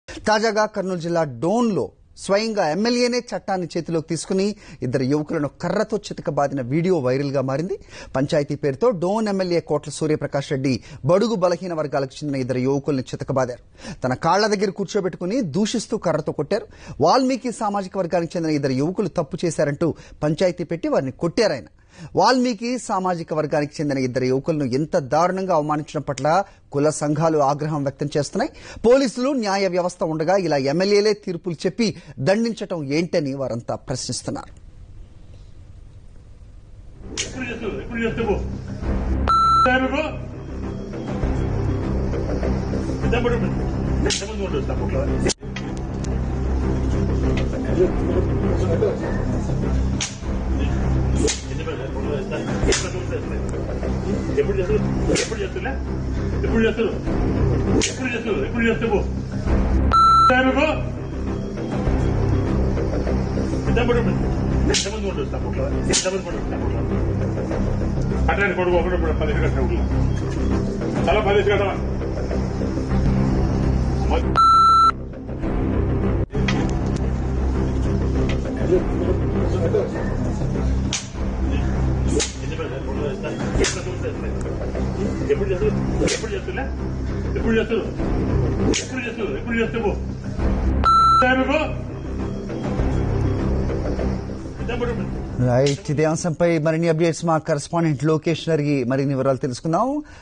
తాజాగా కర్నూలు జిల్లా డోన్లో స్వయంగా ఎమ్మెల్యేనే చట్టాన్ని చేతిలోకి తీసుకుని ఇద్దరు యువకులను కర్రతో చితకబాదిన వీడియో వైరల్ గా మారింది. పంచాయతీ పేరుతో డోన్ ఎమ్మెల్యే కోట్ల సూర్యప్రకాష్ రెడ్డి బడుగు బలహీన వర్గాలకు చెందిన ఇద్దరు యువకుల్ని చితకబాదారు. తన కాళ్ల దగ్గర కూర్చోబెట్టుకుని దూషిస్తూ కర్రతో కొట్టారు. వాల్మీకి సామాజిక వర్గానికి చెందిన ఇద్దరు యువకులు తప్పు చేశారంటూ పంచాయతీ పెట్టి వారిని కొట్టారాయన. వాల్మీకి సామాజిక వర్గానికి చెందిన ఇద్దరు యువకులను ఎంత దారుణంగా అవమానించడం పట్ల కుల సంఘాలు ఆగ్రహం వ్యక్తం చేస్తున్నాయి. పోలీసులు న్యాయ వ్యవస్థ ఉండగా ఇలా ఎమ్మెల్యేలే తీర్పులు చెప్పి దండించడం ఏంటని వారంతా ప్రశ్నిస్తున్నారు. అట్లాంటి కొడుకు ఒకటి 10 కట్టిన చాలా 10 కట్టమా ఎప్పుడు చేస్తున్నా రైట్, ఇదే అంశంపై మరిన్ని అప్డేట్స్ మా కరెస్పాండెంట్ లోకేష్ గారికి మరిన్ని వివరాలు తెలుసుకుందాం.